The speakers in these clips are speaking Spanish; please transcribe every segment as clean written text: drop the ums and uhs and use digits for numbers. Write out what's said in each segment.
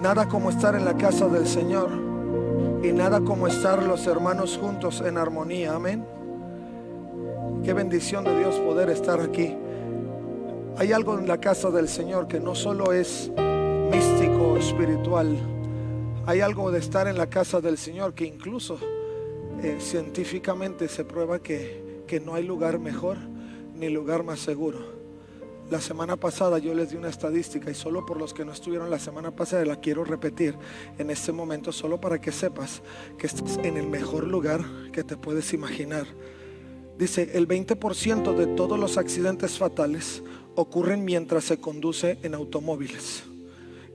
Nada como estar en la casa del Señor y nada como estar los hermanos juntos en armonía. Amén. Qué bendición de Dios poder estar aquí. Hay algo en la casa del Señor que no solo es místico, espiritual. Hay algo de estar en la casa del Señor que incluso científicamente se prueba que no hay lugar mejor ni lugar más seguro. La semana pasada yo les di una estadística, y solo por los que no estuvieron la semana pasada la quiero repetir en este momento, solo para que sepas que estás en el mejor lugar que te puedes imaginar. Dice: el 20% de todos los accidentes fatales ocurren mientras se conduce en automóviles.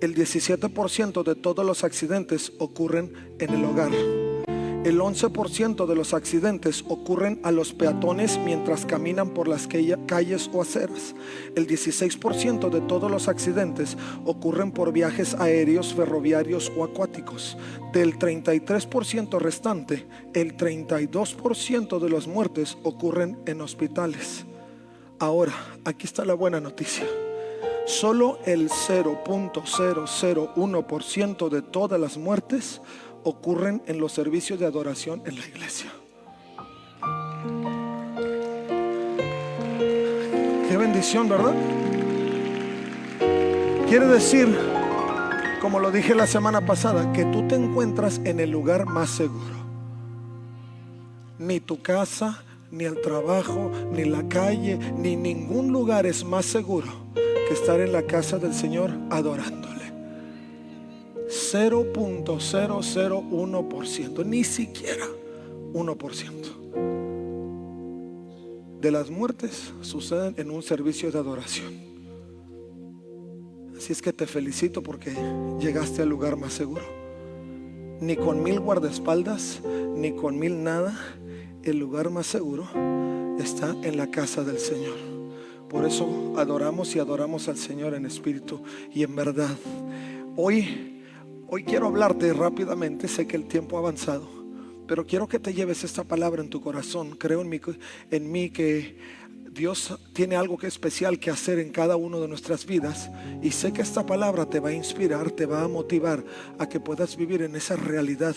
El 17% de todos los accidentes ocurren en el hogar. El 11% de los accidentes ocurren a los peatones mientras caminan por las calles o aceras. El 16% de todos los accidentes ocurren por viajes aéreos, ferroviarios o acuáticos. Del 33% restante, el 32% de las muertes ocurren en hospitales. Ahora, aquí está la buena noticia. Solo el 0.001% de todas las muertes ocurren en los servicios de adoración en la iglesia. Qué bendición, ¿verdad? Quiere decir, como lo dije la semana pasada, que tú te encuentras en el lugar más seguro. Ni tu casa, ni el trabajo, ni la calle, ni ningún lugar es más seguro que estar en la casa del Señor adorándole. 0.001%, ni siquiera 1% de las muertes suceden en un servicio de adoración. Así es que te felicito porque llegaste al lugar más seguro. Ni con 1000 guardaespaldas, ni con 1000 nada. El lugar más seguro está en la casa del Señor. Por eso adoramos y adoramos al Señor en espíritu y en verdad. Hoy quiero hablarte rápidamente. Sé que el tiempo ha avanzado, pero quiero que te lleves esta palabra en tu corazón. Creo en mí que Dios tiene algo que especial que hacer en cada uno de nuestras vidas, y sé que esta palabra te va a inspirar, te va a motivar a que puedas vivir en esa realidad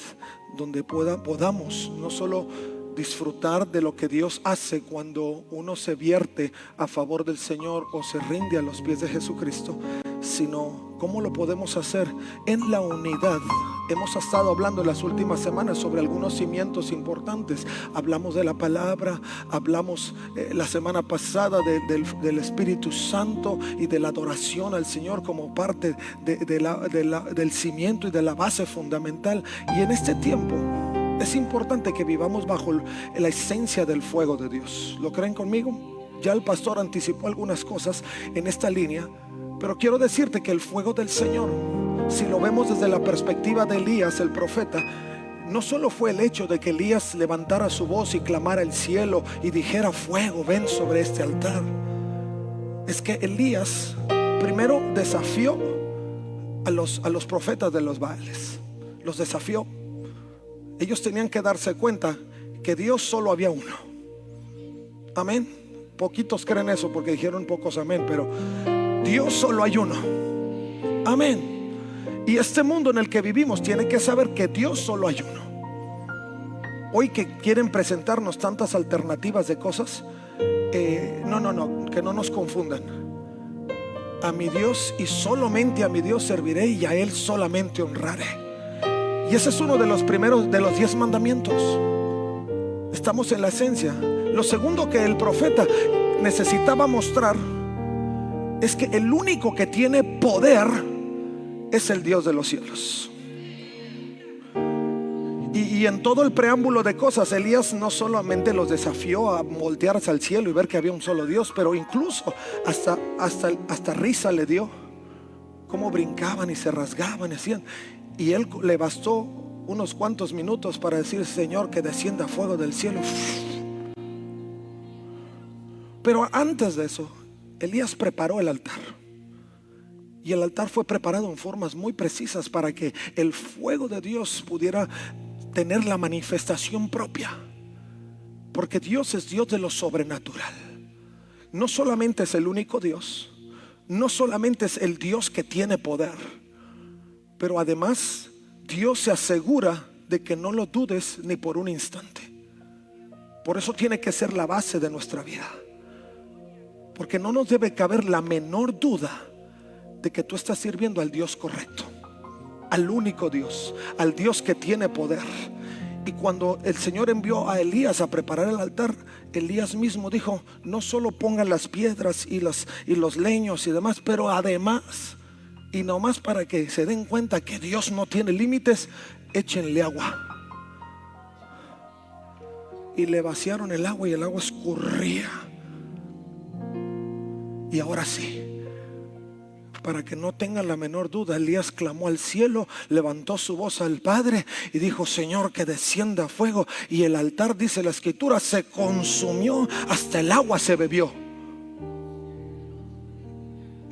donde podamos no solo disfrutar de lo que Dios hace cuando uno se vierte a favor del Señor o se rinde a los pies de Jesucristo, sino cómo lo podemos hacer en la unidad. Hemos estado hablando en las últimas semanas sobre algunos cimientos importantes. Hablamos de la palabra, hablamos la semana pasada del Espíritu Santo y de la adoración al Señor como parte del cimiento y de la base fundamental. Y en este tiempo es importante que vivamos bajo la esencia del fuego de Dios. ¿Lo creen conmigo? Ya el pastor anticipó algunas cosas en esta línea, pero quiero decirte que el fuego del Señor, si lo vemos desde la perspectiva de Elías, el profeta, no solo fue el hecho de que Elías levantara su voz y clamara al cielo y dijera: fuego, ven sobre este altar. Es que Elías primero desafió a los profetas de los Baales. Los desafió. Ellos tenían que darse cuenta que Dios solo había uno. Amén. Poquitos creen eso porque dijeron pocos amén, pero Dios solo hay uno. Amén. Y este mundo en el que vivimos tiene que saber que Dios solo hay uno. Hoy que quieren presentarnos tantas alternativas de cosas, no, que no nos confundan. A mi Dios y solamente a mi Dios serviré, y a Él solamente honraré. Y ese es uno de los primeros de los 10 mandamientos. Estamos en la esencia. Lo segundo que el profeta necesitaba mostrar es que el único que tiene poder es el Dios de los cielos. Y en todo el preámbulo de cosas, Elías no solamente los desafió a voltearse al cielo y ver que había un solo Dios, pero incluso hasta risa le dio. Cómo brincaban y se rasgaban y hacían. Y él le bastó unos cuantos minutos para decir: Señor, que descienda fuego del cielo. Pero antes de eso, Elías preparó el altar. Y el altar fue preparado en formas muy precisas para que el fuego de Dios pudiera tener la manifestación propia. Porque Dios es Dios de lo sobrenatural. No solamente es el único Dios, no solamente es el Dios que tiene poder, Pero además Dios se asegura de que no lo dudes ni por un instante. Por eso tiene que ser la base de nuestra vida, porque no nos debe caber la menor duda de que tú estás sirviendo al Dios correcto, al único Dios, al Dios que tiene poder. Y cuando el Señor envió a Elías a preparar el altar, Elías mismo dijo: no solo pongan las piedras y los leños y demás, pero además, y nomás para que se den cuenta que Dios no tiene límites, échenle agua. Y le vaciaron el agua y el agua escurría. Y ahora sí, para que no tengan la menor duda, Elías clamó al cielo, levantó su voz al Padre y dijo: Señor, que descienda fuego. Y el altar, dice la Escritura, se consumió hasta el agua se bebió.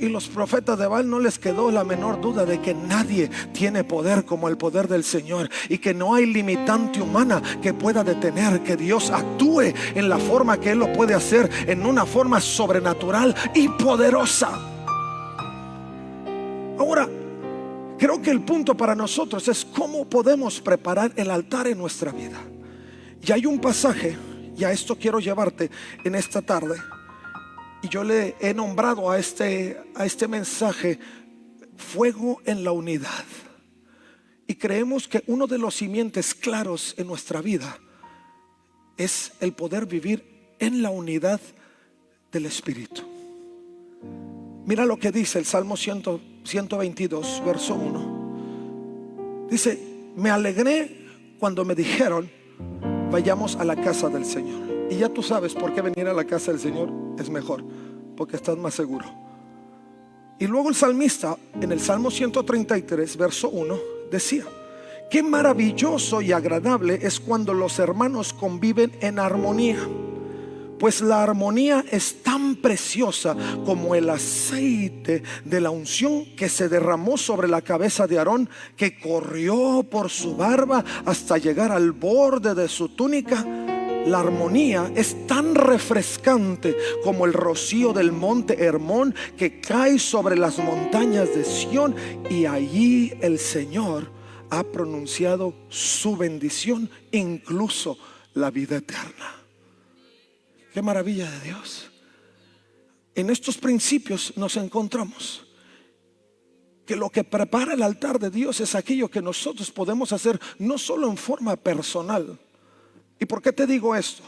Y los profetas de Baal no les quedó la menor duda de que nadie tiene poder como el poder del Señor, y que no hay limitante humana que pueda detener que Dios actúe en la forma que Él lo puede hacer, en una forma sobrenatural y poderosa. Ahora, creo que el punto para nosotros es cómo podemos preparar el altar en nuestra vida. Y hay un pasaje, y a esto quiero llevarte en esta tarde. Y yo le he nombrado a este mensaje fuego en la unidad. Y creemos que uno de los cimientos claros en nuestra vida es el poder vivir en la unidad del Espíritu. Mira lo que dice el Salmo 122, verso 1. Dice: me alegré cuando me dijeron: vayamos a la casa del Señor. Y ya tú sabes por qué venir a la casa del Señor es mejor, porque estás más seguro. Y luego el salmista en el Salmo 133, verso 1, decía: qué maravilloso y agradable es cuando los hermanos conviven en armonía, pues la armonía es tan preciosa como el aceite de la unción que se derramó sobre la cabeza de Aarón, que corrió por su barba hasta llegar al borde de su túnica. La armonía es tan refrescante como el rocío del monte Hermón, que cae sobre las montañas de Sión, y allí el Señor ha pronunciado su bendición, incluso la vida eterna. Qué maravilla de Dios. En estos principios nos encontramos que lo que prepara el altar de Dios es aquello que nosotros podemos hacer, no solo en forma personal. ¿Y por qué te digo esto?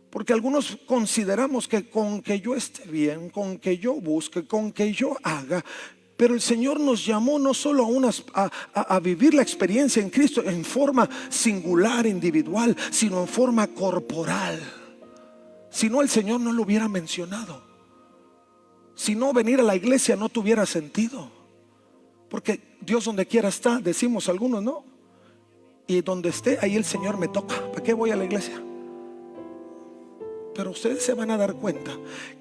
Porque algunos consideramos que con que yo esté bien, con que yo busque, con que yo haga. Pero el Señor nos llamó no solo a vivir la experiencia en Cristo en forma singular, individual, sino en forma corporal. Si no, el Señor no lo hubiera mencionado. Si no, venir a la iglesia no tuviera sentido. Porque Dios donde quiera está, decimos algunos, ¿no? Y donde esté, ahí el Señor me toca. ¿Para qué voy a la iglesia? Pero ustedes se van a dar cuenta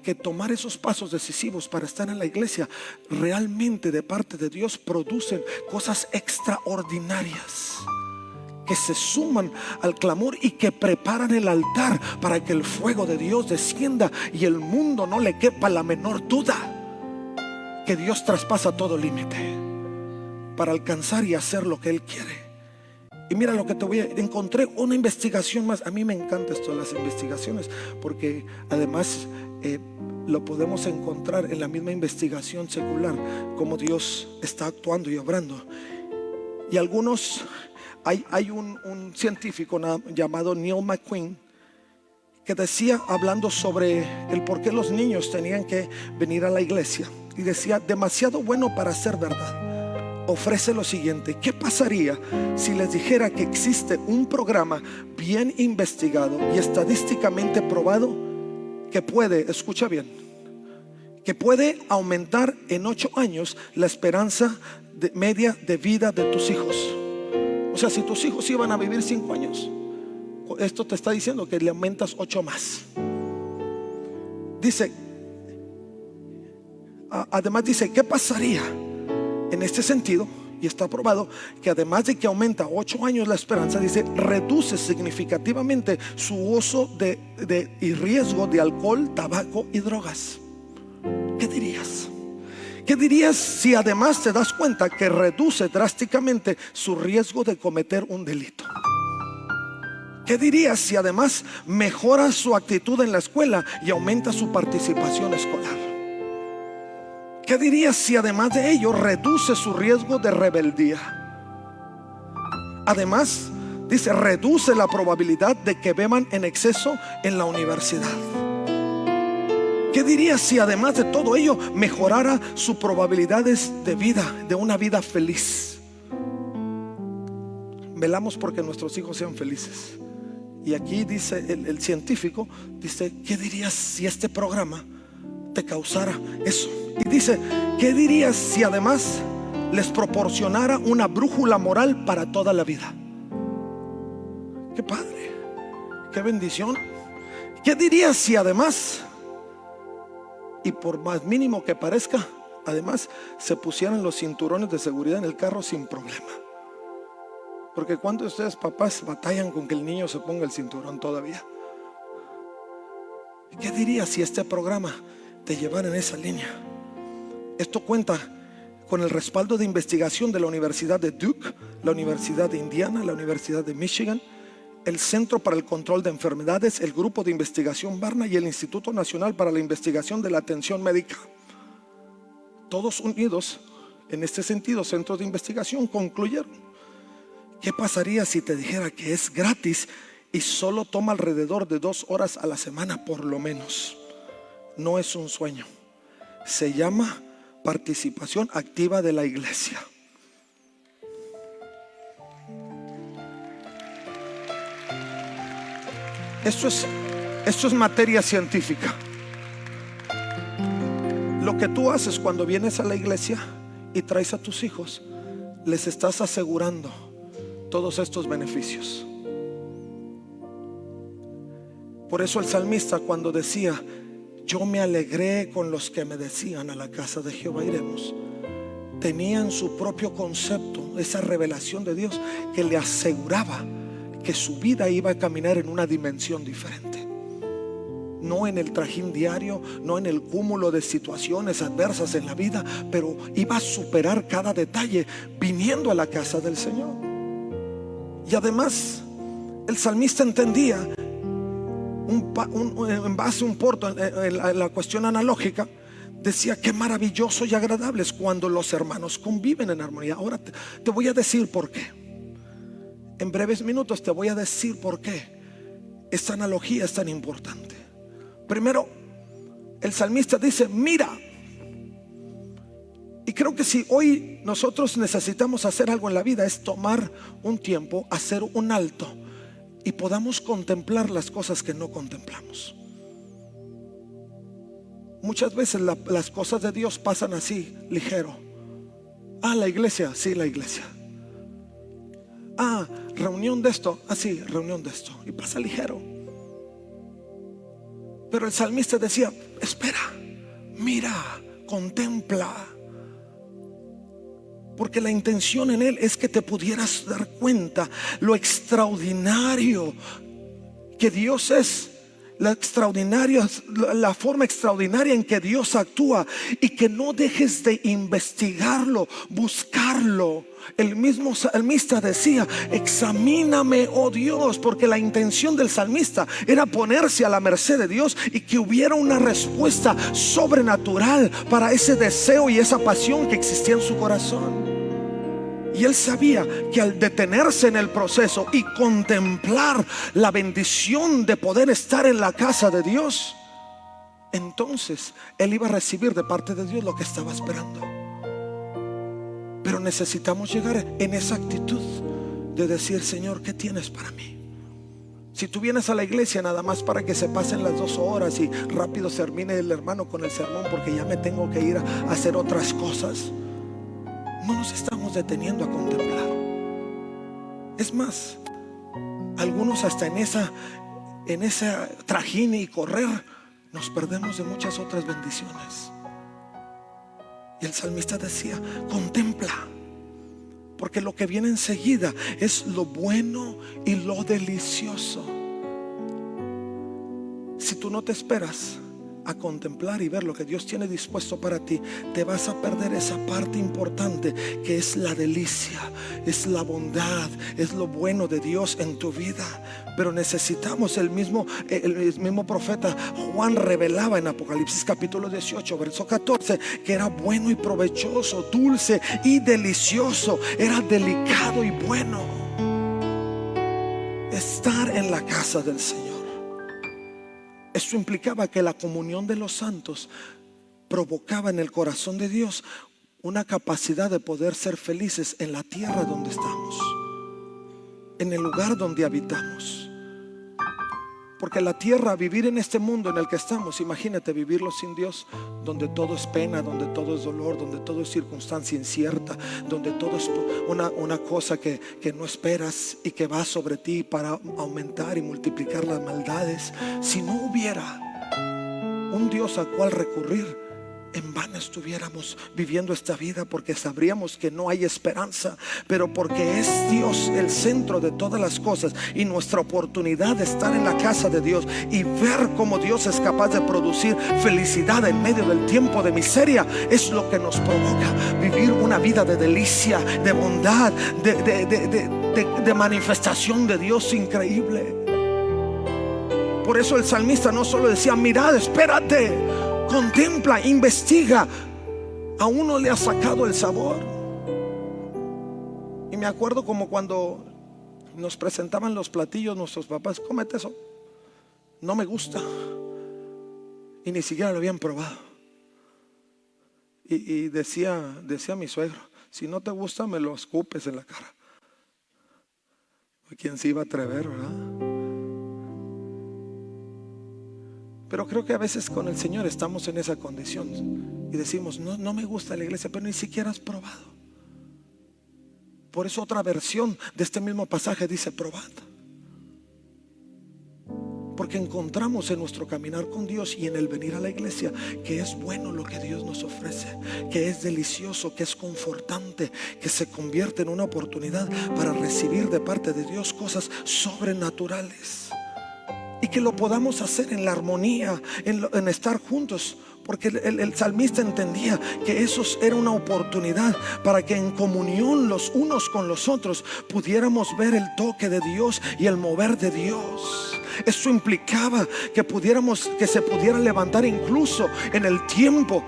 que tomar esos pasos decisivos para estar en la iglesia realmente de parte de Dios producen cosas extraordinarias, que se suman al clamor y que preparan el altar para que el fuego de Dios descienda y el mundo no le quepa la menor duda que Dios traspasa todo límite para alcanzar y hacer lo que Él quiere. Y mira lo que encontré una investigación más. A mí me encanta esto de las investigaciones, porque además lo podemos encontrar en la misma investigación secular, cómo Dios está actuando y obrando. Y algunos, hay un científico llamado Neil McQueen, que decía, hablando sobre el por qué los niños tenían que venir a la iglesia, y decía: demasiado bueno para ser verdad. Ofrece lo siguiente: ¿qué pasaría si les dijera que existe un programa bien investigado y estadísticamente probado que puede, escucha bien, que puede aumentar en 8 años la esperanza media de vida de tus hijos? O sea, si tus hijos iban a vivir 5 años, esto te está diciendo que le aumentas 8 más. Dice, además dice, ¿qué pasaría en este sentido? Y está probado que además de que aumenta 8 años la esperanza, dice, reduce significativamente su uso y riesgo de alcohol, tabaco y drogas. ¿Qué dirías? ¿Qué dirías si además te das cuenta que reduce drásticamente su riesgo de cometer un delito? ¿Qué dirías si además mejora su actitud en la escuela y aumenta su participación escolar? ¿Qué dirías si además de ello reduce su riesgo de rebeldía? Además, dice, reduce la probabilidad de que beban en exceso en la universidad. ¿Qué dirías si además de todo ello mejorara sus probabilidades de vida, de una vida feliz? Velamos porque nuestros hijos sean felices. Y aquí dice el científico, dice, ¿qué dirías si este programa te causara eso? Y dice, ¿qué dirías si además les proporcionara una brújula moral para toda la vida? Qué padre, qué bendición. ¿Qué dirías si además, y por más mínimo que parezca, además se pusieran los cinturones de seguridad en el carro sin problema? Porque ¿cuántos de ustedes papás batallan con que el niño se ponga el cinturón todavía? ¿Qué dirías si este programa te llevara en esa línea? Esto cuenta con el respaldo de investigación de la Universidad de Duke, la Universidad de Indiana, la Universidad de Michigan, el Centro para el Control de Enfermedades, el Grupo de Investigación Barna y el Instituto Nacional para la Investigación de la Atención Médica. Todos unidos en este sentido, centros de investigación concluyeron: ¿qué pasaría si te dijera que es gratis y solo toma alrededor de 2 horas a la semana por lo menos? No es un sueño. Se llama participación activa de la iglesia. Esto es materia científica. Lo que tú haces cuando vienes a la iglesia y traes a tus hijos, les estás asegurando todos estos beneficios. Por eso el salmista, cuando decía, yo me alegré con los que me decían, a la casa de Jehová iremos, tenían su propio concepto, esa revelación de Dios que le aseguraba que su vida iba a caminar en una dimensión diferente. No en el trajín diario, no en el cúmulo de situaciones adversas en la vida, pero iba a superar cada detalle viniendo a la casa del Señor. Y además el salmista entendía en base a un porto en la cuestión analógica, decía: qué maravilloso y agradable es cuando los hermanos conviven en armonía. Ahora te voy a decir por qué. En breves minutos te voy a decir por qué esta analogía es tan importante. Primero, el salmista dice: mira. Y creo que si hoy nosotros necesitamos hacer algo en la vida, es tomar un tiempo, hacer un alto y podamos contemplar las cosas que no contemplamos. Muchas veces las cosas de Dios pasan así, ligero. Ah, la iglesia, sí, la iglesia. Ah, reunión de esto, sí, reunión de esto. Y pasa ligero. Pero el salmista decía: espera, mira, contempla. Porque la intención en él es que te pudieras dar cuenta lo extraordinario que Dios es, la forma extraordinaria en que Dios actúa, y que no dejes de investigarlo, buscarlo. El mismo salmista decía: examíname, oh Dios, porque la intención del salmista era ponerse a la merced de Dios y que hubiera una respuesta sobrenatural para ese deseo y esa pasión que existía en su corazón. Y él sabía que al detenerse en el proceso y contemplar la bendición de poder estar en la casa de Dios, entonces él iba a recibir de parte de Dios lo que estaba esperando. Pero necesitamos llegar en esa actitud de decir: Señor, ¿qué tienes para mí? Si tú vienes a la iglesia nada más para que se pasen las 2 horas y rápido se termine el hermano con el sermón porque ya me tengo que ir a hacer otras cosas, no nos estamos deteniendo a contemplar. Es más, algunos hasta en esa trajín y correr nos perdemos de muchas otras bendiciones. Y el salmista decía: contempla, porque lo que viene enseguida es lo bueno y lo delicioso. Si tú no te esperas a contemplar y ver lo que Dios tiene dispuesto para ti, te vas a perder esa parte importante que es la delicia, es la bondad, es lo bueno de Dios en tu vida. Pero necesitamos el mismo profeta Juan revelaba en Apocalipsis capítulo 18 verso 14 que era bueno y provechoso, dulce y delicioso, era delicado y bueno estar en la casa del Señor. Esto implicaba que la comunión de los santos provocaba en el corazón de Dios una capacidad de poder ser felices en la tierra donde estamos, en el lugar donde habitamos. Porque la tierra, vivir en este mundo en el que estamos, imagínate vivirlo sin Dios, donde todo es pena, donde todo es dolor, donde todo es circunstancia incierta, donde todo es una cosa que no esperas y que va sobre ti para aumentar y multiplicar las maldades. Si no hubiera un Dios al cual recurrir, en vano estuviéramos viviendo esta vida, porque sabríamos que no hay esperanza. Pero porque es Dios el centro de todas las cosas, y nuestra oportunidad de estar en la casa de Dios y ver cómo Dios es capaz de producir felicidad en medio del tiempo de miseria, es lo que nos provoca vivir una vida de delicia, de bondad, de manifestación de Dios increíble. Por eso el salmista no solo decía: mirad, espérate, contempla, investiga. A uno le ha sacado el sabor. Y me acuerdo como cuando nos presentaban los platillos nuestros papás: cómete eso, no me gusta. Y ni siquiera lo habían probado. Y decía mi suegro: si no te gusta, me lo escupes en la cara. ¿Quién se iba a atrever, verdad? Pero creo que a veces con el Señor estamos en esa condición y decimos: no me gusta la iglesia, pero ni siquiera has probado. Por eso otra versión de este mismo pasaje dice: probad. Porque encontramos en nuestro caminar con Dios y en el venir a la iglesia que es bueno lo que Dios nos ofrece, que es delicioso, que es confortante, que se convierte en una oportunidad para recibir de parte de Dios cosas sobrenaturales. Y que lo podamos hacer en la armonía, en estar juntos. Porque el salmista entendía que eso era una oportunidad para que en comunión los unos con los otros pudiéramos ver el toque de Dios y el mover de Dios. Eso implicaba que se pudiera levantar incluso en el tiempo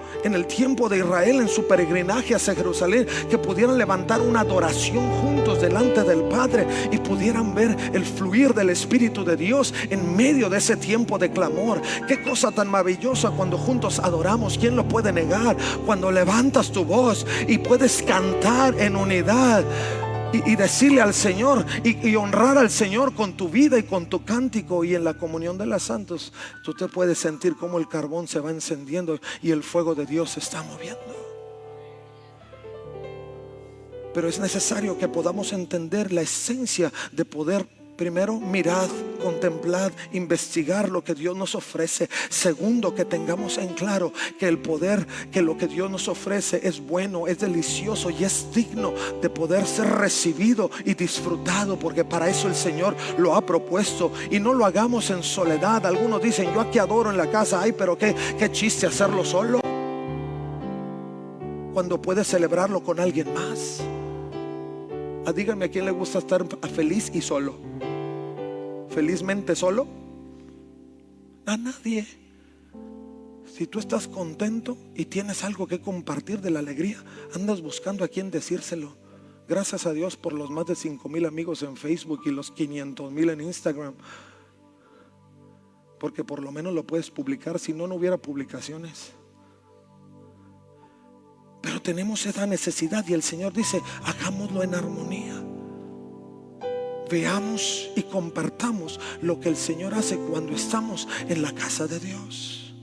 de Israel, en su peregrinaje hacia Jerusalén, que pudieran levantar una adoración juntos delante del Padre y pudieran ver el fluir del Espíritu de Dios en medio de ese tiempo de clamor. Qué cosa tan maravillosa cuando juntos adoramos. ¿Quién lo puede negar? Cuando levantas tu voz y puedes cantar en unidad y decirle al Señor y honrar al Señor con tu vida y con tu cántico. Y en la comunión de los santos tú te puedes sentir como el carbón se va encendiendo y el fuego de Dios se está moviendo. Pero es necesario que podamos entender la esencia de poder: primero, mirad, contemplad, investigar lo que Dios nos ofrece. Segundo, que tengamos en claro que el poder, que lo que Dios nos ofrece es bueno, es delicioso y es digno de poder ser recibido y disfrutado, porque para eso el Señor lo ha propuesto. Y no lo hagamos en soledad. Algunos dicen: yo aquí adoro en la casa. Ay, pero qué chiste hacerlo solo, cuando puedes celebrarlo con alguien más. Díganme, ¿a quién le gusta estar feliz y solo? ¿Felizmente solo? A nadie. Si tú estás contento y tienes algo que compartir de la alegría, andas buscando a quién decírselo. Gracias a Dios por los más de 5,000 amigos en Facebook y los 500,000 en Instagram, porque por lo menos lo puedes publicar. Si no, no hubiera publicaciones. Pero tenemos esa necesidad y el Señor dice: hagámoslo en armonía. Veamos y compartamos lo que el Señor hace cuando estamos en la casa de Dios.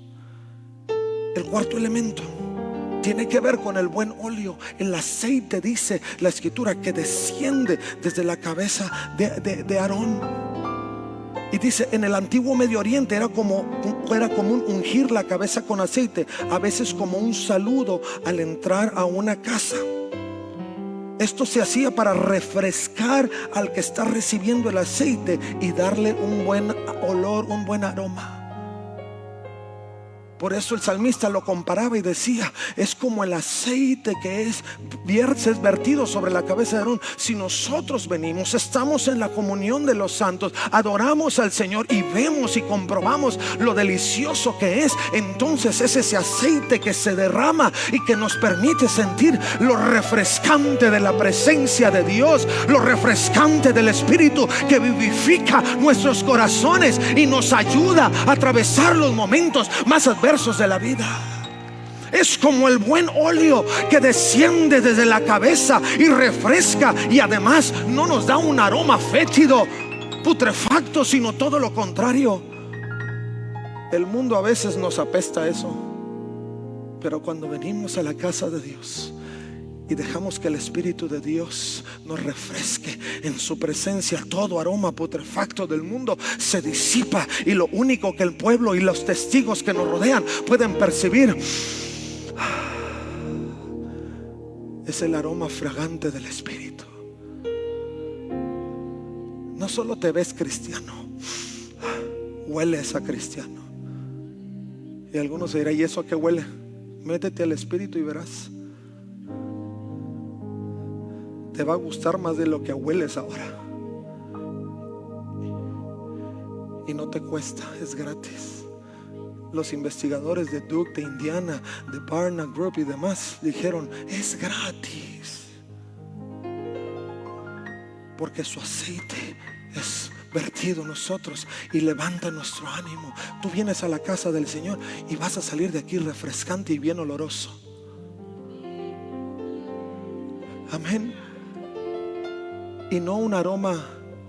El cuarto elemento tiene que ver con el buen óleo, el aceite. Dice la Escritura que desciende desde la cabeza de Aarón. Y dice: en el antiguo Medio Oriente era común ungir la cabeza con aceite, a veces como un saludo al entrar a una casa. Esto se hacía para refrescar al que está recibiendo el aceite y darle un buen olor, un buen aroma. Por eso el salmista lo comparaba y decía: es como el aceite que es vertido sobre la cabeza de Aarón. Si nosotros venimos, estamos en la comunión de los santos, adoramos al Señor y vemos y comprobamos lo delicioso que es, entonces es ese aceite que se derrama y que nos permite sentir lo refrescante de la presencia de Dios, lo refrescante del Espíritu que vivifica nuestros corazones y nos ayuda a atravesar los momentos más adversos de la vida. Es como el buen óleo que desciende desde la cabeza y refresca, y además no nos da un aroma fétido, putrefacto, sino todo lo contrario. El mundo a veces nos apesta eso, pero cuando venimos a la casa de Dios y dejamos que el Espíritu de Dios nos refresque en su presencia, todo aroma putrefacto del mundo se disipa, y lo único que el pueblo y los testigos que nos rodean pueden percibir es el aroma fragante del Espíritu. No solo te ves cristiano, hueles a cristiano. Y algunos se dirán: ¿y eso a qué huele? Métete al Espíritu y verás. Te va a gustar más de lo que hueles ahora. Y no te cuesta, es gratis. Los investigadores de Duke, de Indiana, de Barna Group y demás dijeron: es gratis, porque su aceite es vertido en nosotros y levanta nuestro ánimo. Tú vienes a la casa del Señor y vas a salir de aquí refrescante y bien oloroso. Amén. Y no un aroma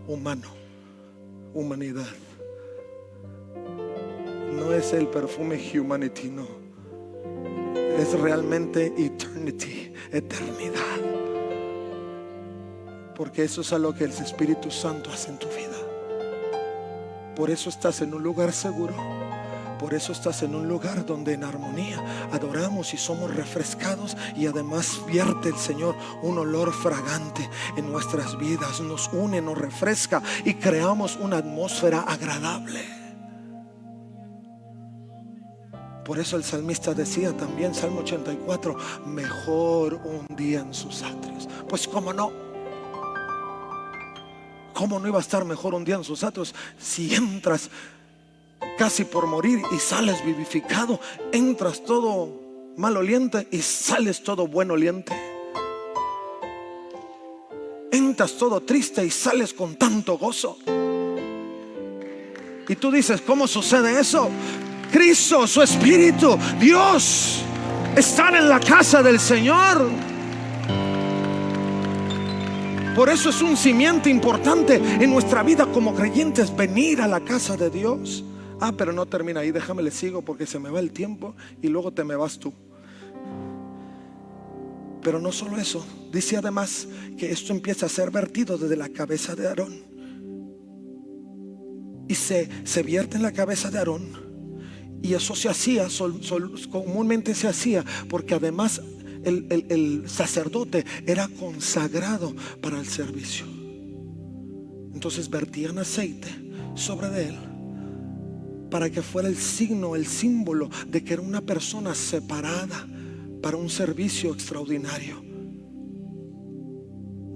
humano, humanidad. No es el perfume humanity, no. Es realmente eternity, eternidad. Porque eso es a lo que el Espíritu Santo hace en tu vida. Por eso estás en un lugar seguro. Por eso estás en un lugar donde en armonía adoramos y somos refrescados, y además vierte el Señor un olor fragante en nuestras vidas. Nos une, nos refresca y creamos una atmósfera agradable. Por eso el salmista decía también, Salmo 84: mejor un día en sus atrios. Pues cómo no. ¿Cómo no iba a estar mejor un día en sus atrios? Si entras casi por morir y sales vivificado, entras todo maloliente y sales todo buenoliente. Entras todo triste y sales con tanto gozo. Y tú dices: ¿cómo sucede eso? Cristo, su Espíritu, Dios están en la casa del Señor. Por eso es un cimiento importante en nuestra vida como creyentes, venir a la casa de Dios. Pero no termina ahí, déjame le sigo porque se me va el tiempo y luego te me vas tú. Pero no solo eso, dice además que esto empieza a ser vertido desde la cabeza de Aarón. Y se vierte en la cabeza de Aarón. Y eso se hacía, comúnmente se hacía porque además el sacerdote era consagrado para el servicio. Entonces vertían aceite sobre de él para que fuera el signo, el símbolo de que era una persona separada para un servicio extraordinario.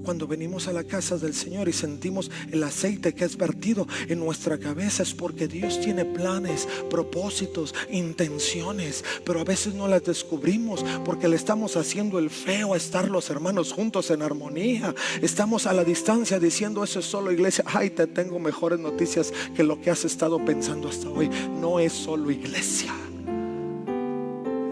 Cuando venimos a la casa del Señor y sentimos el aceite que es vertido en nuestra cabeza, es porque Dios tiene planes, propósitos, intenciones, pero a veces no las descubrimos porque le estamos haciendo el feo a estar los hermanos juntos en armonía. Estamos a la distancia diciendo: eso es solo iglesia. Ay, te tengo mejores noticias que lo que has estado pensando hasta hoy. No es solo iglesia.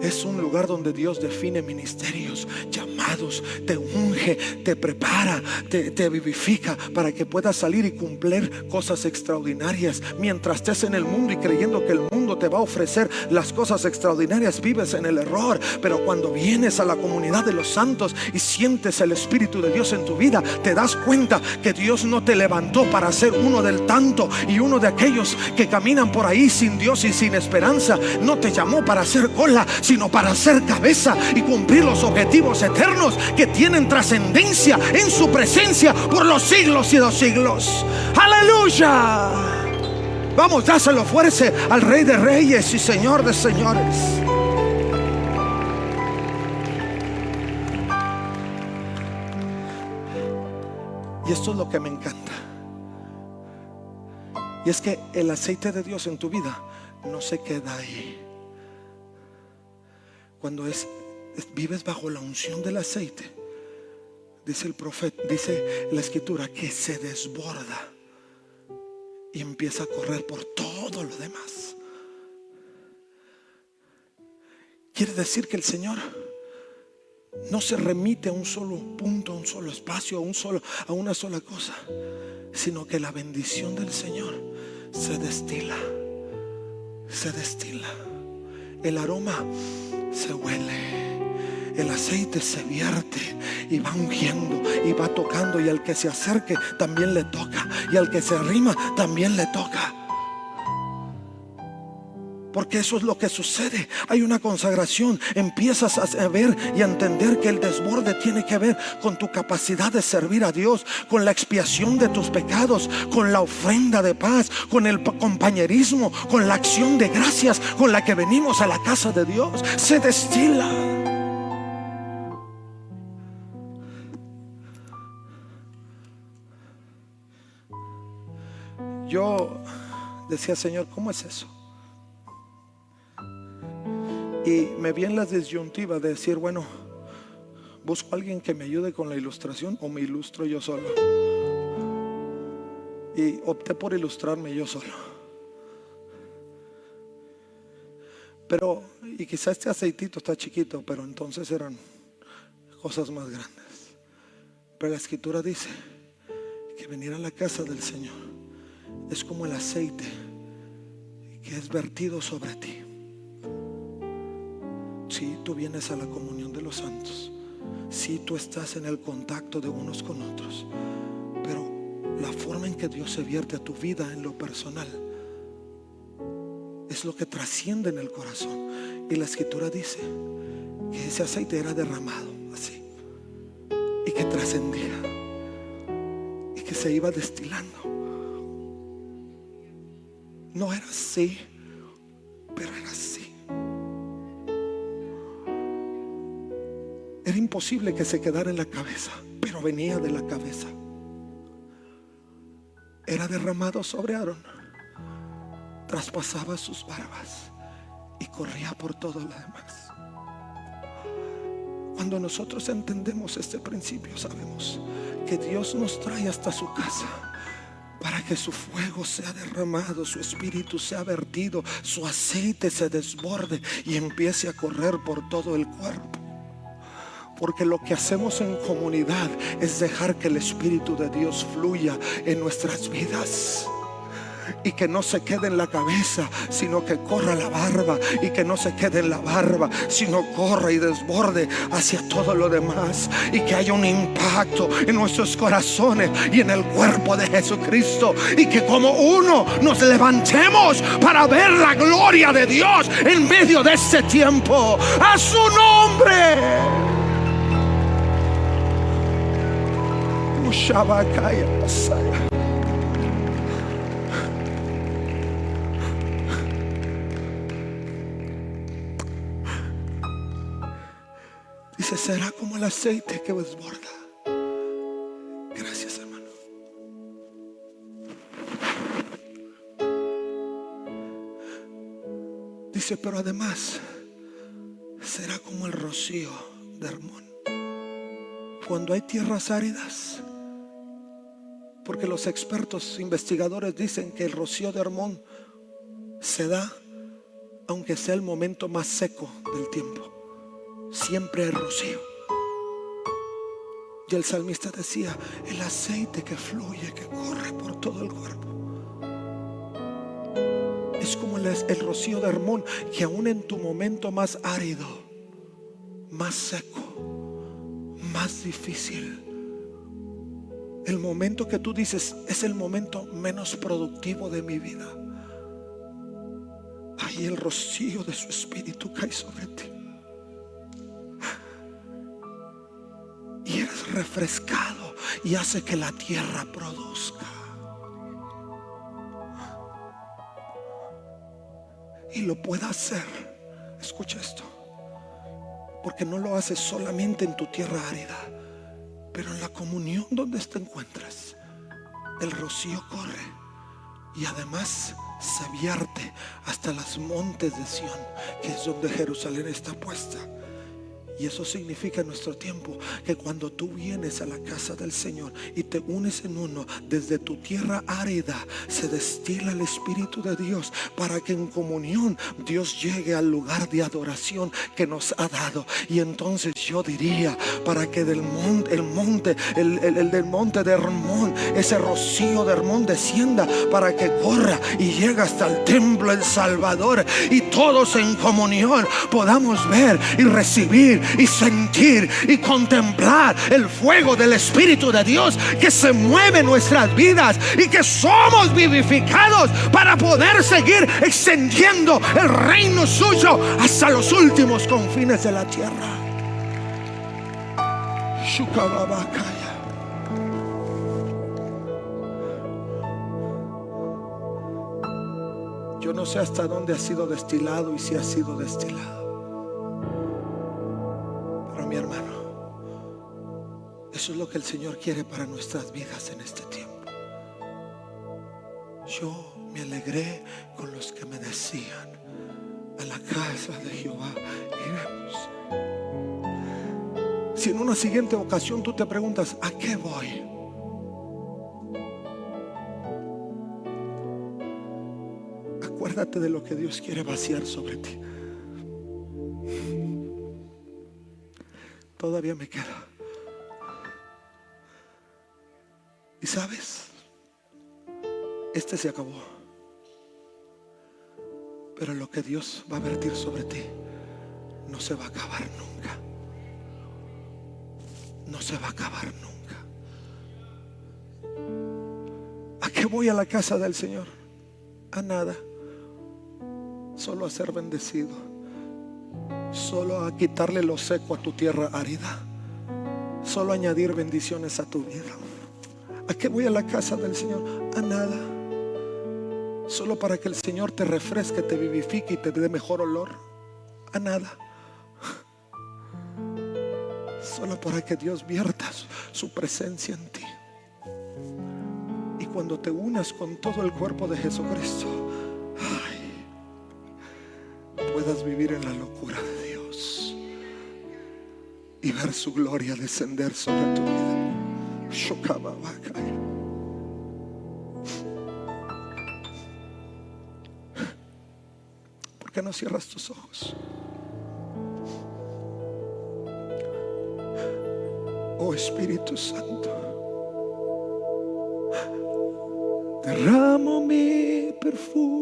Es un lugar donde Dios define ministerios, llamados, te unge, te prepara, te vivifica para que puedas salir y cumplir cosas extraordinarias. Mientras estés en el mundo y creyendo que el mundo te va a ofrecer las cosas extraordinarias, vives en el error. Pero cuando vienes a la comunidad de los santos y sientes el Espíritu de Dios en tu vida, te das cuenta que Dios no te levantó para ser uno del tanto y uno de aquellos que caminan por ahí sin Dios y sin esperanza. No te llamó para hacer cola, sino para ser cabeza y cumplir los objetivos eternos que tienen trascendencia en su presencia por los siglos y los siglos. Aleluya. Vamos, dáselo fuerte al Rey de Reyes y Señor de Señores. Y esto es lo que me encanta. Y es que el aceite de Dios en tu vida no se queda ahí. Cuando vives bajo la unción del aceite, dice el profeta, dice la escritura, que se desborda y empieza a correr por todo lo demás. Quiere decir que el Señor no se remite a un solo punto, a un solo espacio, a una sola cosa, sino que la bendición del Señor se destila. El aroma se huele, el aceite se vierte y va ungiendo y va tocando, y al que se acerque también le toca, y al que se arrima también le toca. Porque eso es lo que sucede. Hay una consagración. Empiezas a ver y a entender que el desborde tiene que ver con tu capacidad de servir a Dios, con la expiación de tus pecados, con la ofrenda de paz, con el compañerismo, con la acción de gracias con la que venimos a la casa de Dios. Se destila. Yo decía, Señor, ¿cómo es eso? Y me vi en la disyuntiva de decir, bueno, busco a alguien que me ayude con la ilustración o me ilustro yo solo. Y opté por ilustrarme yo solo. Pero, y quizá este aceitito está chiquito, pero entonces eran cosas más grandes. Pero la escritura dice que venir a la casa del Señor es como el aceite que es vertido sobre ti. Si tú vienes a la comunión de los santos, si tú estás en el contacto de unos con otros, pero la forma en que Dios se vierte a tu vida en lo personal es lo que trasciende en el corazón. Y la escritura dice que ese aceite era derramado así, y que trascendía, y que se iba destilando. No era así, pero era así. Era imposible que se quedara en la cabeza, pero venía de la cabeza. Era derramado sobre Aarón, traspasaba sus barbas y corría por todo lo demás. Cuando nosotros entendemos este principio, sabemos que Dios nos trae hasta su casa para que su fuego sea derramado, su espíritu sea vertido, su aceite se desborde y empiece a correr por todo el cuerpo. Porque lo que hacemos en comunidad es dejar que el Espíritu de Dios fluya en nuestras vidas. Y que no se quede en la cabeza, sino que corra la barba. Y que no se quede en la barba, sino corra y desborde hacia todo lo demás. Y que haya un impacto en nuestros corazones y en el cuerpo de Jesucristo. Y que como uno nos levantemos para ver la gloria de Dios en medio de este tiempo. A su nombre. Dice, será como el aceite que desborda. Gracias, hermano. Dice, pero además será como el rocío de Hermón. Cuando hay tierras áridas, porque los expertos investigadores dicen que el rocío de Hermón se da aunque sea el momento más seco del tiempo. Siempre hay rocío. Y el salmista decía, el aceite que fluye, que corre por todo el cuerpo, es como el rocío de Hermón, que aún en tu momento más árido, más seco, más difícil, el momento que tú dices es el momento menos productivo de mi vida, ahí el rocío de su espíritu cae sobre ti y eres refrescado y hace que la tierra produzca. y lo pueda hacer. Escucha esto, porque no lo haces solamente en tu tierra árida, pero en la comunión donde te encuentras, el rocío corre y además se vierte hasta los montes de Sión, que es donde Jerusalén está puesta. Y eso significa en nuestro tiempo que cuando tú vienes a la casa del Señor y te unes en uno, desde tu tierra árida se destila el Espíritu de Dios para que en comunión Dios llegue al lugar de adoración que nos ha dado. Y entonces yo diría, para que del monte, el del monte de Hermón, ese rocío de Hermón descienda, para que corra y llegue hasta el templo El Salvador, y todos en comunión podamos ver y recibir y sentir y contemplar el fuego del Espíritu de Dios que se mueve en nuestras vidas, y que somos vivificados para poder seguir extendiendo el reino suyo hasta los últimos confines de la tierra. Yo no sé hasta dónde ha sido destilado y si ha sido destilado. Mi hermano, eso es lo que el Señor quiere para nuestras vidas en este tiempo. Yo me alegré con los que me decían: a la casa de Jehová iremos. Si en una siguiente ocasión tú te preguntas: ¿a qué voy? Acuérdate de lo que Dios quiere vaciar sobre ti. Todavía me queda. Y sabes, este se acabó, pero lo que Dios va a vertir sobre ti no se va a acabar nunca. No se va a acabar nunca. ¿A qué voy a la casa del Señor? A nada, solo a ser bendecido, solo a quitarle lo seco a tu tierra árida, solo a añadir bendiciones a tu vida. ¿A qué voy a la casa del Señor? A nada, solo para que el Señor te refresque, te vivifique y te dé mejor olor. A nada, solo para que Dios vierta su presencia en ti. Y cuando te unas con todo el cuerpo de Jesucristo, puedas vivir en la locura de Dios y ver su gloria descender sobre tu vida. ¿Por qué no cierras tus ojos? Oh Espíritu Santo, derramo mi perfume.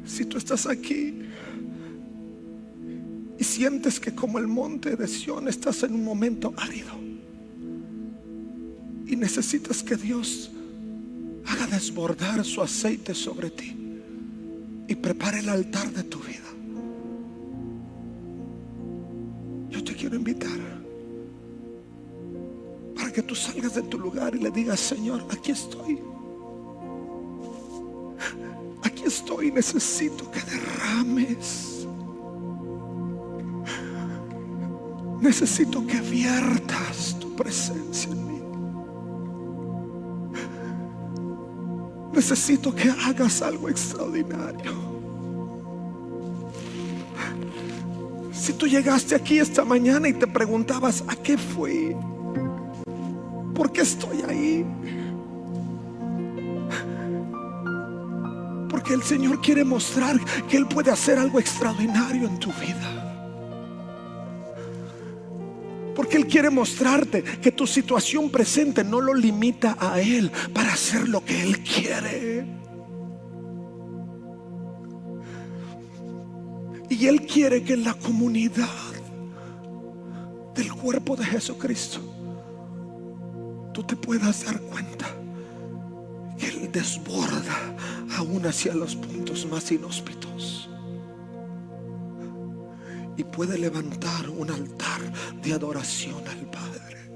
Si tú estás aquí y sientes que como el monte de Sión estás en un momento árido y necesitas que Dios haga desbordar su aceite sobre ti y prepare el altar de tu vida, yo te quiero invitar para que tú salgas de tu lugar y le digas: Señor, aquí estoy. Aquí estoy, necesito que derrames. Necesito que viertas tu presencia en mí. Necesito que hagas algo extraordinario. Si tú llegaste aquí esta mañana y te preguntabas: ¿a qué fui? ¿Por qué estoy ahí? Porque el Señor quiere mostrar que Él puede hacer algo extraordinario en tu vida. Porque Él quiere mostrarte que tu situación presente no lo limita a Él para hacer lo que Él quiere. Y Él quiere que en la comunidad del cuerpo de Jesucristo tú te puedas dar cuenta que el Él desborda aún hacia los puntos más inhóspitos y puede levantar un altar de adoración al Padre.